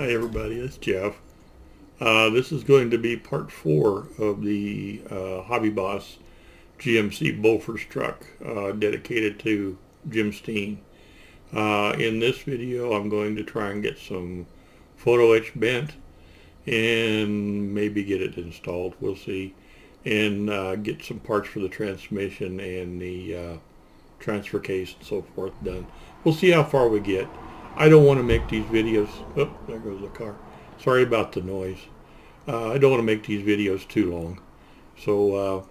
Hi everybody, it's Jeff. This is going to be part 4 of the Hobby Boss GMC Bofors truck dedicated to Jim Steen. In this video I'm going to try and get some photo etch bent and maybe get it installed, we'll see, and get some parts for the transmission and the transfer case and so forth done. We'll see how far we get. I don't want to make these videos, oh, there goes the car. Sorry about the noise. I don't want to make these videos too long. So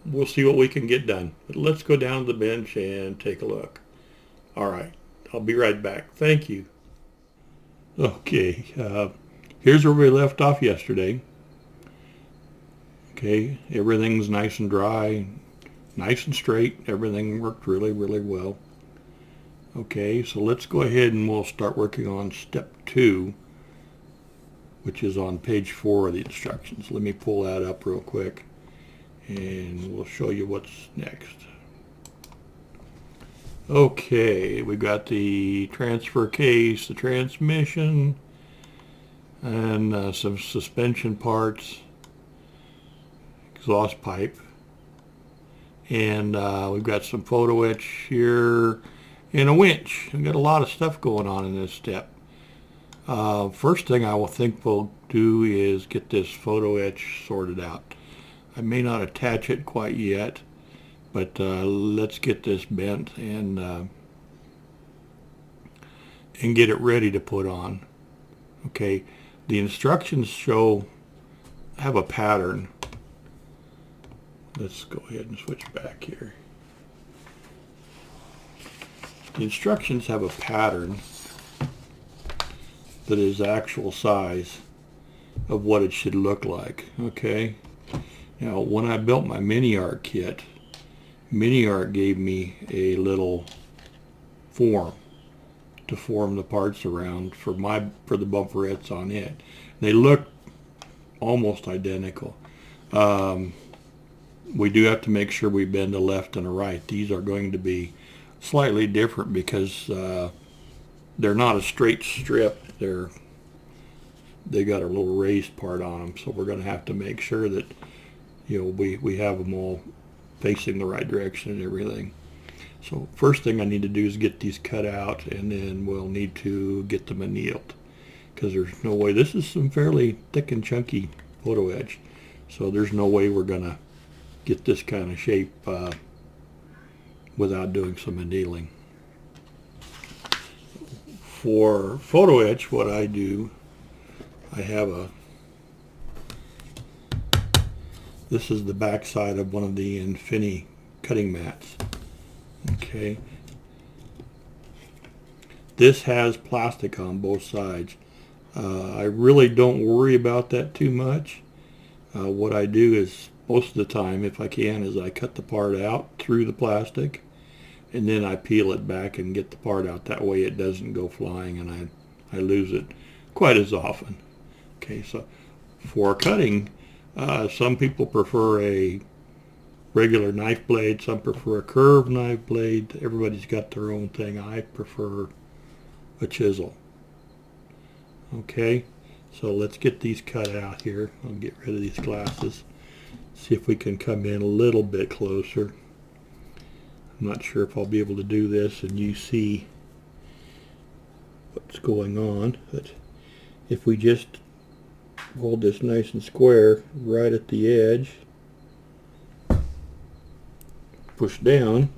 we'll see what we can get done. But let's go down to the bench and take a look. All right, I'll be right back. Thank you. Okay, here's where we left off yesterday. Okay, everything's nice and dry, nice and straight. Everything worked really, really well. Okay, so let's go ahead and we'll start working on step 2, which is on page 4 of the instructions. Let me pull that up real quick and we'll show you what's next. Okay, we got the transfer case, the transmission, and some suspension parts, exhaust pipe, and we've got some photo etch here, and a winch. We've got a lot of stuff going on in this step. First thing I will think we'll do is get this photo etch sorted out. I may not attach it quite yet, but let's get this bent and get it ready to put on. Okay, the instructions have a pattern. Let's go ahead and switch back here. The instructions have a pattern that is actual size of what it should look like. Okay, now when I built my Mini Art kit, Mini Art gave me a little form to form the parts around for the bumperettes on it. They look almost identical. We do have to make sure we bend a left and a right. These are going to be slightly different because they're not a straight strip. They got a little raised part on them, so we're going to have to make sure that we have them all facing the right direction and everything. So first thing I need to do is get these cut out, and then we'll need to get them annealed, because there's no way, this is some fairly thick and chunky photo etch, so there's no way we're going to get this kind of shape without doing some annealing. For photo etch, what I do, I have this is the back side of one of the Infinity cutting mats. Okay, this has plastic on both sides. I really don't worry about that too much. What I do is, most of the time, if I can, is I cut the part out through the plastic, and then I peel it back and get the part out. That way it doesn't go flying and I lose it quite as often. Okay, so for cutting, some people prefer a regular knife blade, some prefer a curved knife blade. Everybody's got their own thing. I prefer a chisel. Okay, so let's get these cut out here. I'll get rid of these glasses. See if we can come in a little bit closer. I'm not sure if I'll be able to do this and you see what's going on, but if we just hold this nice and square right at the edge, push down,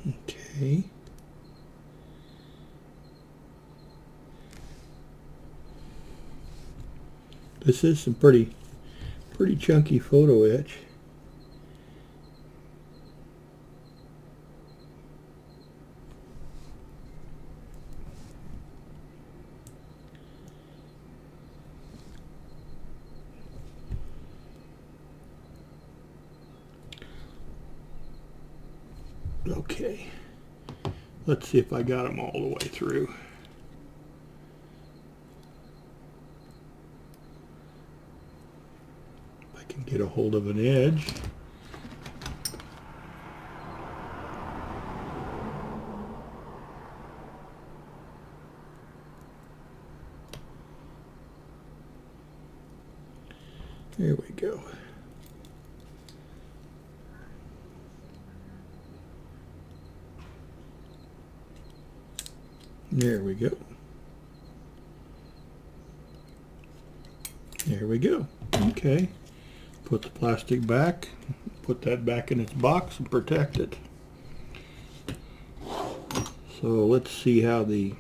okay, this is some pretty chunky photo etch. Okay, let's see if I got them all the way through. If I can get a hold of an edge. There we go. There we go. There we go. Okay. Put the plastic back. Put that back in its box and protect it. So let's see how the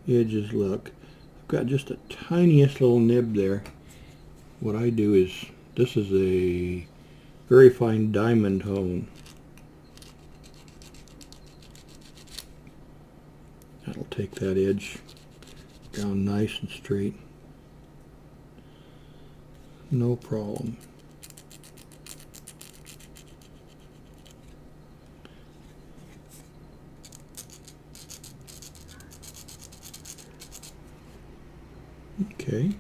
edges look. I've got just a tiniest little nib there. What I do is, this is a very fine diamond hone. That'll take that edge down nice and straight. No problem. Okay.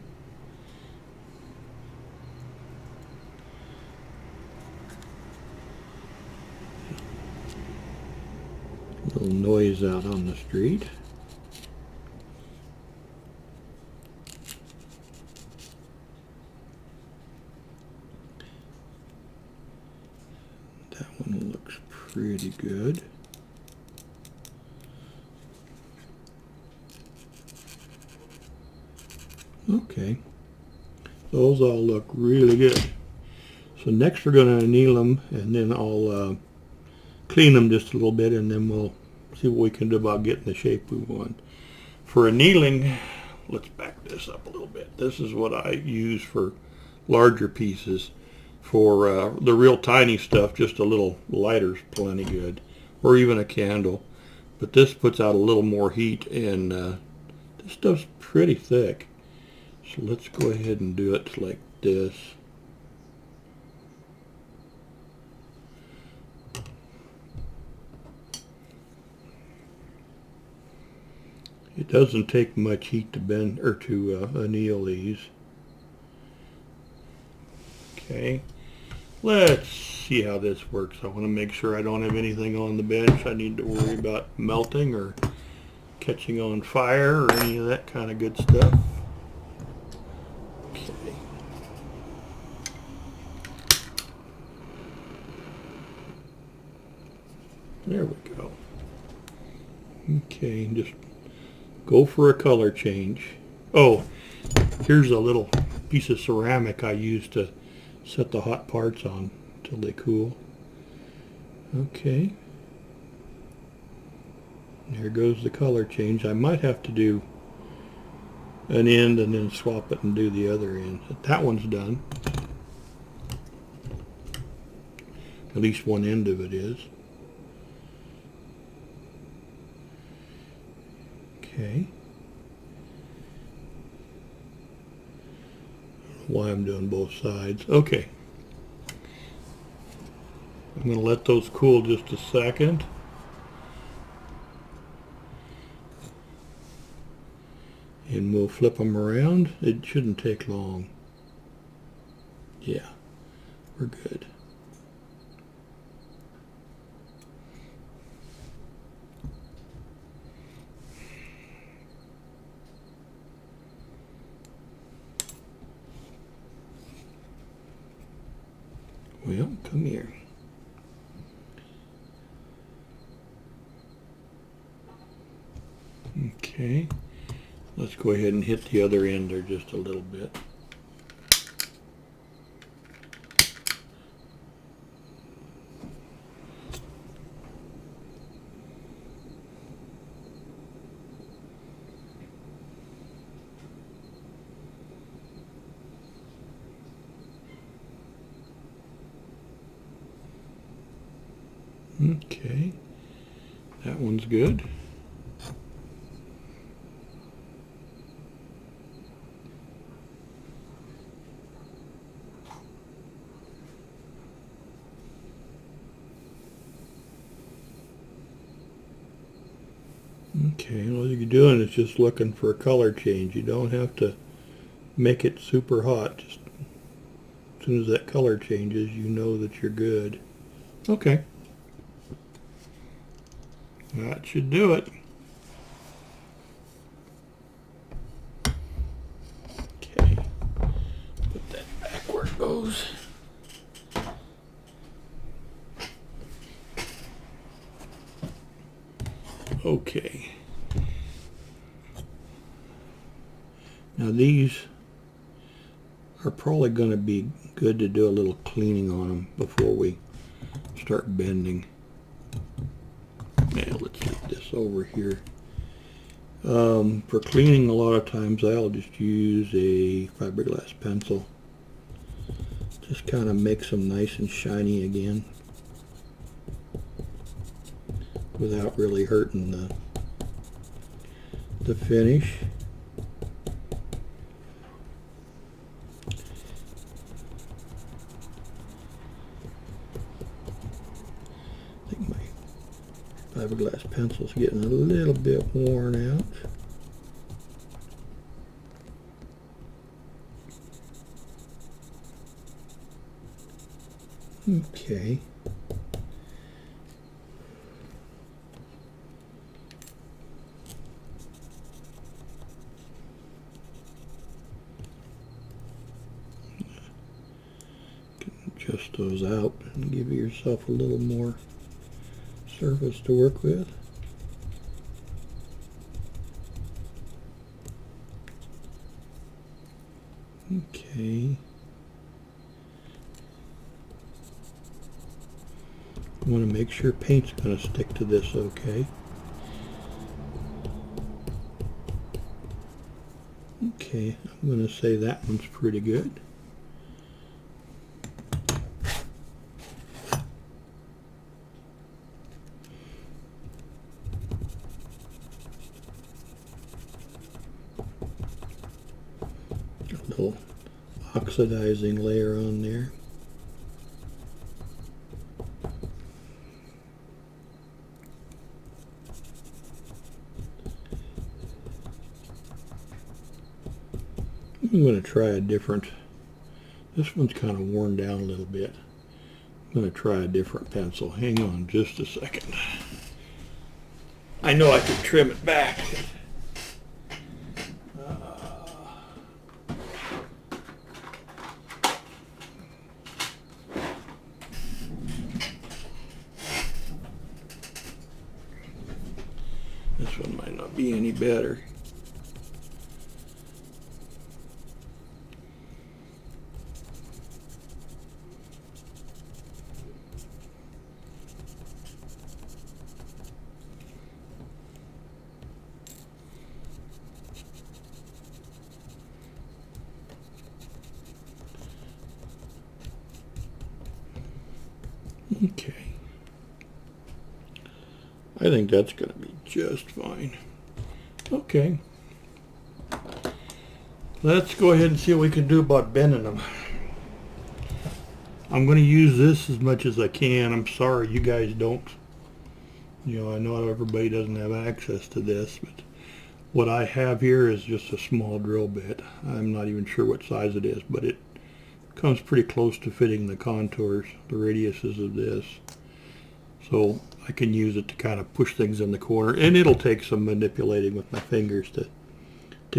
Little noise out on the street. That one looks pretty good. Okay, those all look really good. So next we're going to anneal them, and then I'll clean them just a little bit, and then we'll see what we can do about getting the shape we want. For annealing, let's back this up a little bit. This is what I use for larger pieces. For the real tiny stuff, just a little lighter's plenty good, or even a candle. But this puts out a little more heat, and this stuff's pretty thick. So let's go ahead and do it like this. It doesn't take much heat to bend or to anneal these. Okay, let's see how this works. I want to make sure I don't have anything on the bench I need to worry about melting or catching on fire or any of that kind of good stuff. Okay. There we go. Okay, just go for a color change. Oh, here's a little piece of ceramic I use to set the hot parts on until they cool. Okay. There goes the color change. I might have to do an end and then swap it and do the other end. That one's done. At least one end of it is. Okay. Why I'm doing both sides. Okay. I'm going to let those cool just a second. And we'll flip them around. It shouldn't take long. Yeah, we're good. Well, come here. Okay. Let's go ahead and hit the other end there just a little bit. Okay, that one's good. Okay, all you're doing is just looking for a color change. You don't have to make it super hot. Just as soon as that color changes, you know that you're good. Okay. That should do it. Okay. goes. Okay. Now these are probably going to be good to do a little cleaning on them before we start bending. Now let's get this over here. For cleaning, a lot of times I'll just use a fiberglass pencil. Just kind of makes them nice and shiny again without really hurting the finish. I think my fiberglass pencil's getting a little bit worn out. Okay. Adjust those out and give yourself a little more surface to work with. Okay. I want to make sure paint's going to stick to this okay. Okay, I'm going to say that one's pretty good. A little oxidizing layer on there. I'm going to try a different, this one's kind of worn down a little bit. I'm going to try a different pencil. Hang on just a second. I know I could trim it back. This one might not be any better. Okay. I think that's going to be just fine. Okay. Let's go ahead and see what we can do about bending them. I'm going to use this as much as I can. I'm sorry you guys don't. You know, I know everybody doesn't have access to this, but what I have here is just a small drill bit. I'm not even sure what size it is, but it comes pretty close to fitting the contours, the radiuses of this. So I can use it to kind of push things in the corner, and it'll take some manipulating with my fingers to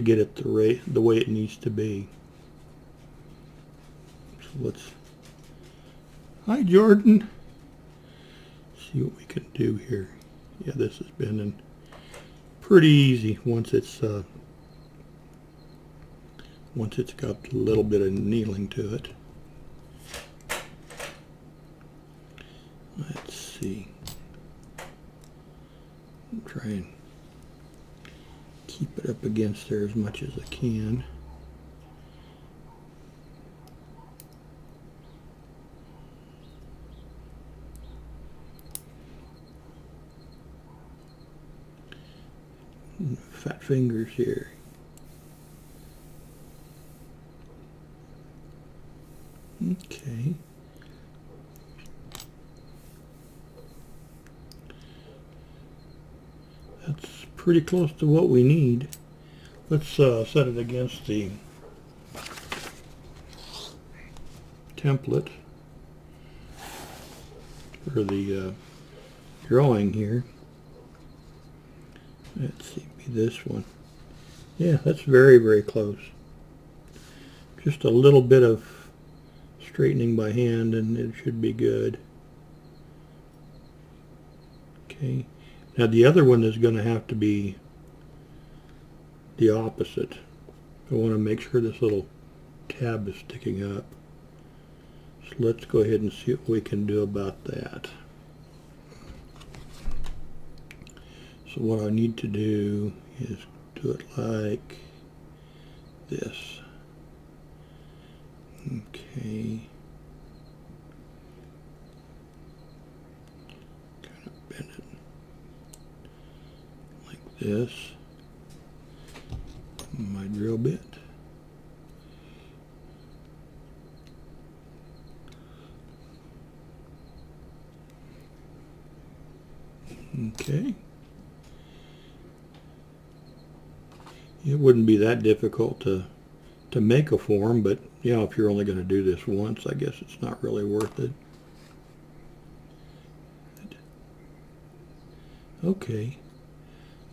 get it the way it needs to be. So let's, hi Jordan, see what we can do here. Yeah, this is bending pretty easy once it's got a little bit of needling to it. Let's see. Try and keep it up against there as much as I can. Fat fingers here. Okay. That's pretty close to what we need. Let's set it against the template for the drawing here. Let's see, be this one. Yeah, that's very, very close. Just a little bit of straightening by hand and it should be good. Okay, now the other one is going to have to be the opposite. I want to make sure this little tab is sticking up. So let's go ahead and see what we can do about that. So what I need to do is do it like this. Okay. Kind of bend it like this. My drill bit. Okay. It wouldn't be that difficult to make a form, but yeah, if you're only going to do this once, I guess it's not really worth it. Okay.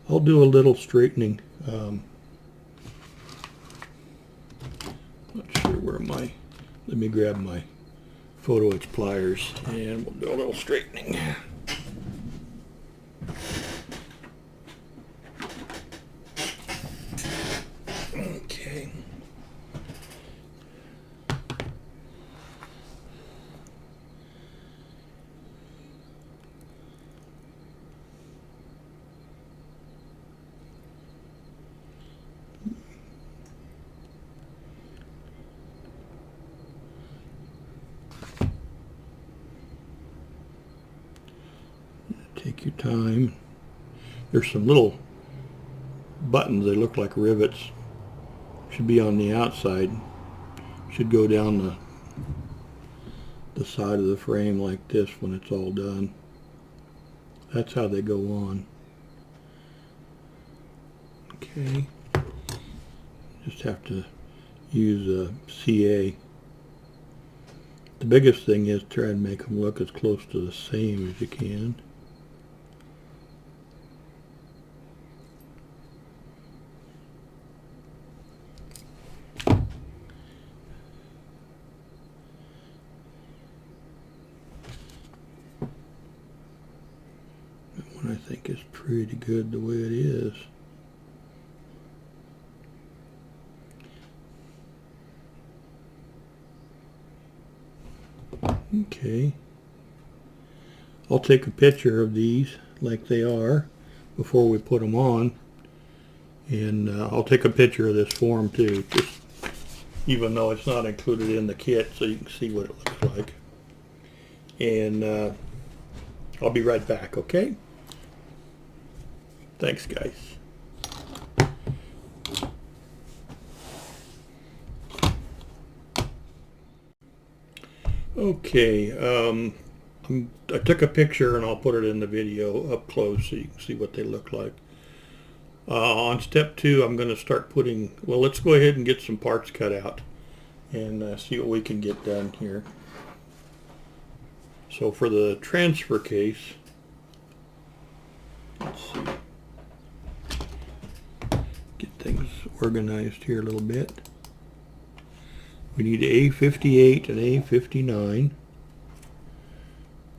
I'll do a little straightening. Not sure where let me grab my photo-etched pliers and we'll do a little straightening. Okay. Take your time. There's some little buttons, they look like rivets. Should be on the outside. Should go down the side of the frame like this when it's all done. That's how they go on. Okay. Just have to use a CA. The biggest thing is try and make them look as close to the same as you can. I think is pretty good the way it is. Okay. I'll take a picture of these like they are before we put them on, and I'll take a picture of this form too, just even though it's not included in the kit, so you can see what it looks like. And I'll be right back, okay? Thanks, guys. Okay, I took a picture and I'll put it in the video up close so you can see what they look like. On step 2, I'm going to start putting, well, let's go ahead and get some parts cut out and see what we can get done here. So for the transfer case, let's see. Get things organized here a little bit. We need A58 and A59.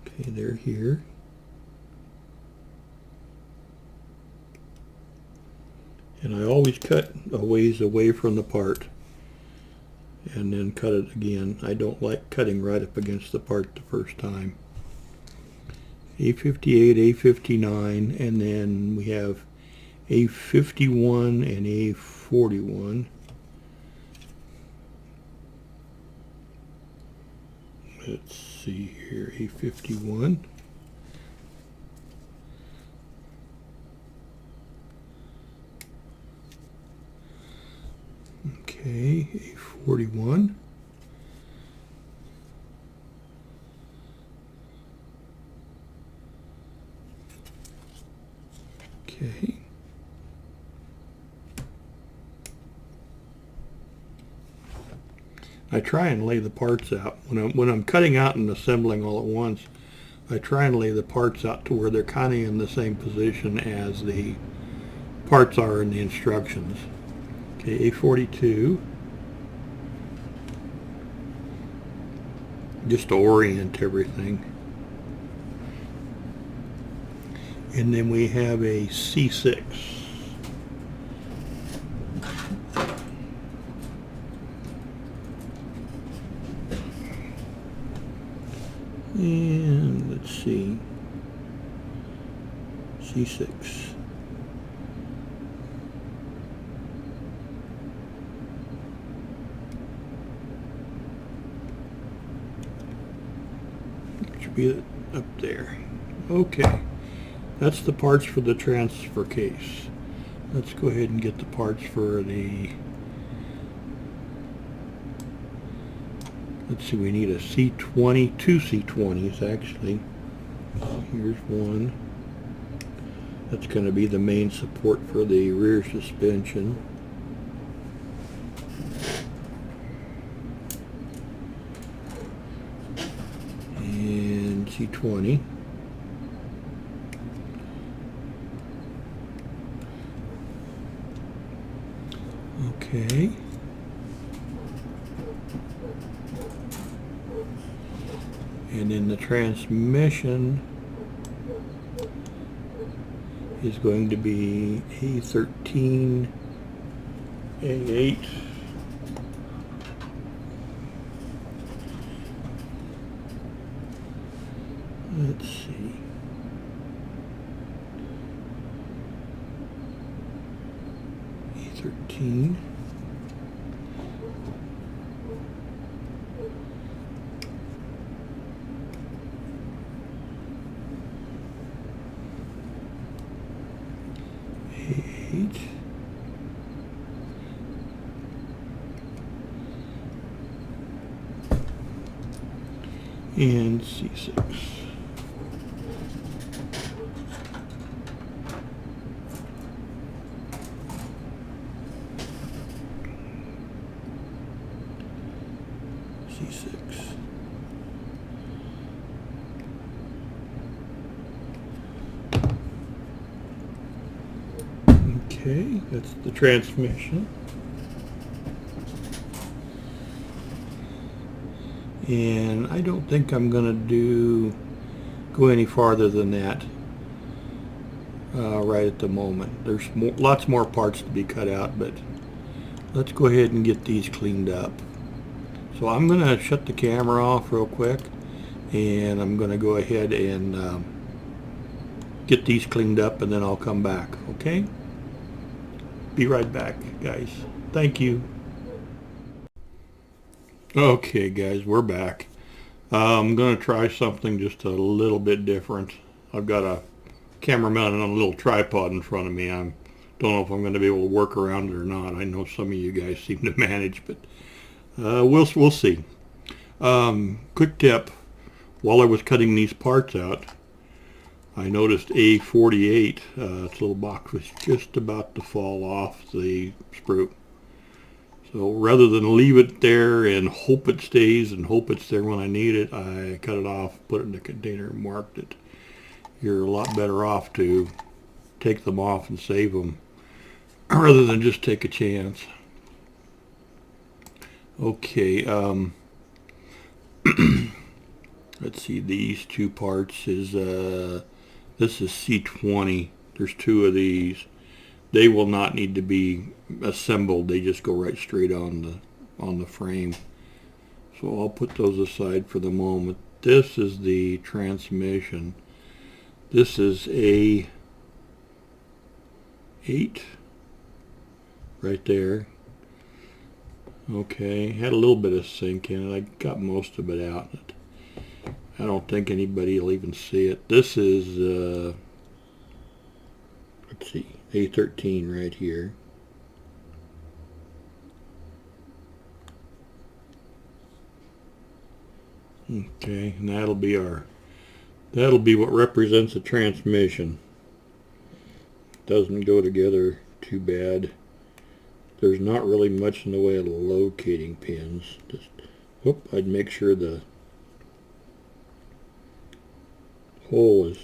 Okay, they're here. And I always cut a ways away from the part and then cut it again. I don't like cutting right up against the part the first time. A58, A59, and then we have A51 and A41. Let's see here, A51. Okay, A41. Okay. I try and lay the parts out. When I'm cutting out and assembling all at once, I try and lay the parts out to where they're kind of in the same position as the parts are in the instructions. Okay, A42. just to orient everything. And then we have a C6. And let's see, C6. Should be up there. Okay, that's the parts for the transfer case. Let's go ahead and get the parts for the, let's see, we need a C20, two C20s actually. Here's one. That's going to be the main support for the rear suspension. And C20. Okay. And then the transmission is going to be A13, A8. Let's see. A13. A8. And C6. C6. Okay, that's the transmission. And I don't think I'm gonna go any farther than that right at the moment. There's lots more parts to be cut out, but let's go ahead and get these cleaned up. So I'm gonna shut the camera off real quick, and I'm gonna go ahead and get these cleaned up, and then I'll come back. Okay? Be right back, guys. Thank you. Okay, guys, we're back. I'm going to try something just a little bit different. I've got a camera mounted on a little tripod in front of me. I don't know if I'm going to be able to work around it or not. I know some of you guys seem to manage, but we'll see. Quick tip: while I was cutting these parts out, I noticed A48, its little box was just about to fall off the sprue. So rather than leave it there and hope it stays and hope it's there when I need it, I cut it off, put it in a container, and marked it. You're a lot better off to take them off and save them rather than just take a chance. Okay, let's see, these two parts is, this is C20. There's two of these. They will not need to be assembled. They just go right straight on the frame. So I'll put those aside for the moment. This is the transmission. This is A8 right there. Okay, had a little bit of sink in it. I got most of it out. I don't think anybody will even see it. This is, let's see, A13 right here. Okay, and that'll be what represents the transmission. Doesn't go together too bad. There's not really much in the way of locating pins. Just, whoop, I'd make sure the hole is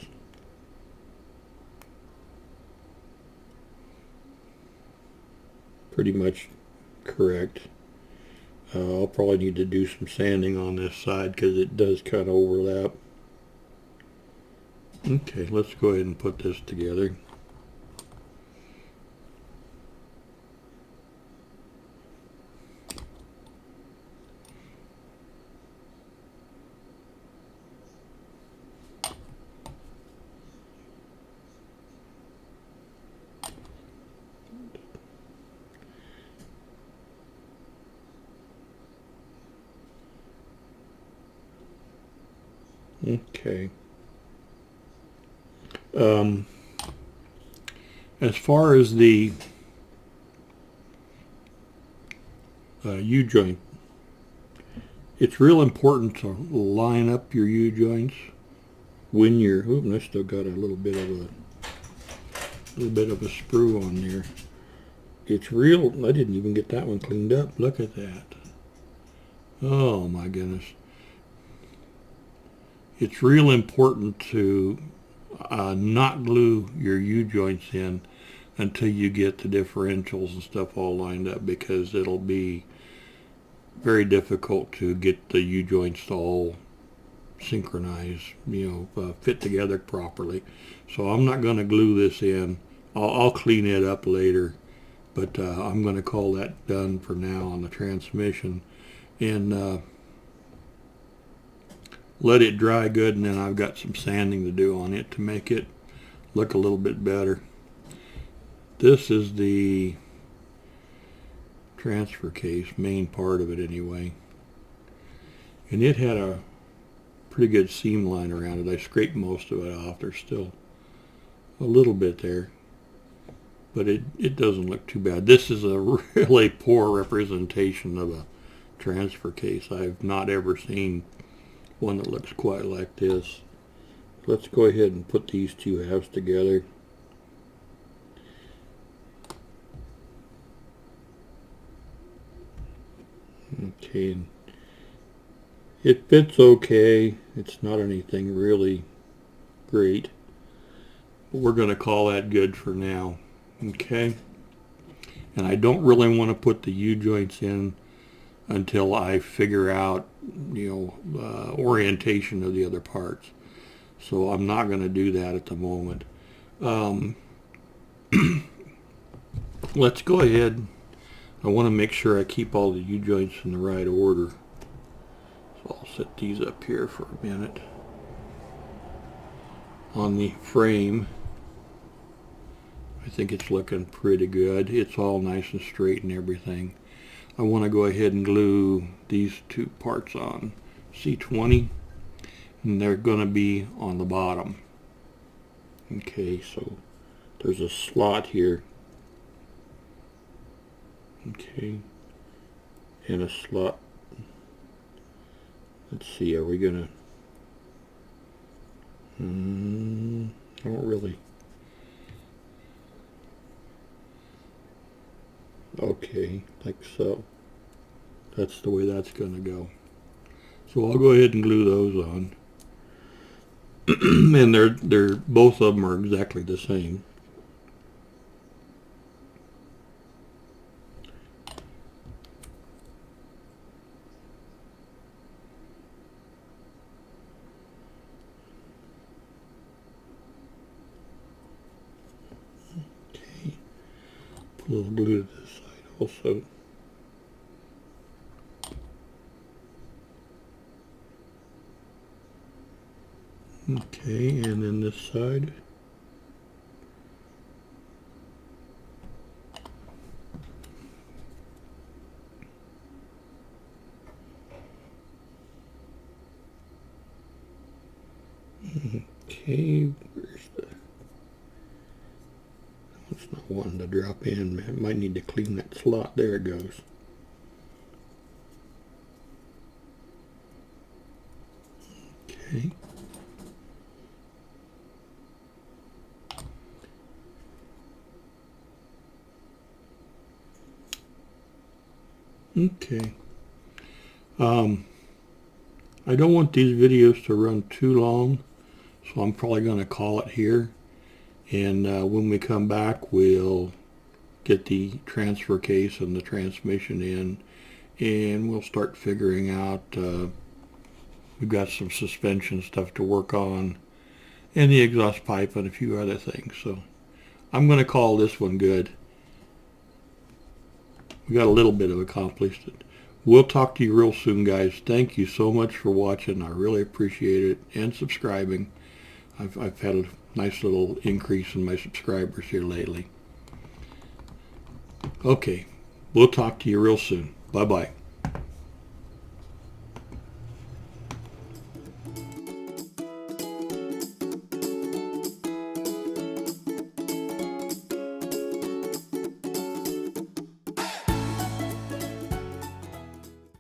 pretty much correct. I'll probably need to do some sanding on this side because it does kind of overlap. Okay, let's go ahead and put this together. Okay. As far as the U-joint, it's real important to line up your U-joints when you're, I still got a little bit of a sprue on there. It's real, I didn't even get that one cleaned up. Look at that. Oh my goodness. It's real important to not glue your U-joints in until you get the differentials and stuff all lined up, because it'll be very difficult to get the U-joints to all synchronize, fit together properly. So I'm not going to glue this in. I'll clean it up later, but I'm going to call that done for now on the transmission, and let it dry good, and then I've got some sanding to do on it to make it look a little bit better. This is the transfer case, main part of it anyway, and it had a pretty good seam line around it. I scraped most of it off. There's still a little bit there, but it doesn't look too bad. This is a really poor representation of a transfer case. I've not ever seen one that looks quite like this. Let's go ahead and put these two halves together. Okay, it fits okay. It's not anything really great, but we're going to call that good for now. Okay, and I don't really want to put the U-joints in until I figure out, orientation of the other parts. So I'm not going to do that at the moment. Let's go ahead. I want to make sure I keep all the U-joints in the right order. So I'll set these up here for a minute. On the frame, I think it's looking pretty good. It's all nice and straight and everything. I want to go ahead and glue these two parts on C20, and they're going to be on the bottom. Okay, so there's a slot here. Okay, and a slot. Let's see, are we gonna, I don't really, okay, like so. That's the way that's gonna go. So I'll go ahead and glue those on. And they're both of them are exactly the same. Okay, put a little glue to this side also. Okay, and then this side. Okay, where's the, it's not wanting to drop in. I might need to clean that slot. There it goes. Okay. Okay. I don't want these videos to run too long, so I'm probably going to call it here. And when we come back, we'll get the transfer case and the transmission in and we'll start figuring out, we've got some suspension stuff to work on, and the exhaust pipe and a few other things. So I'm going to call this one good. We got a little bit of accomplished. We'll talk to you real soon, guys. Thank you so much for watching. I really appreciate it, and subscribing. I've had a nice little increase in my subscribers here lately. Okay, we'll talk to you real soon. Bye-bye.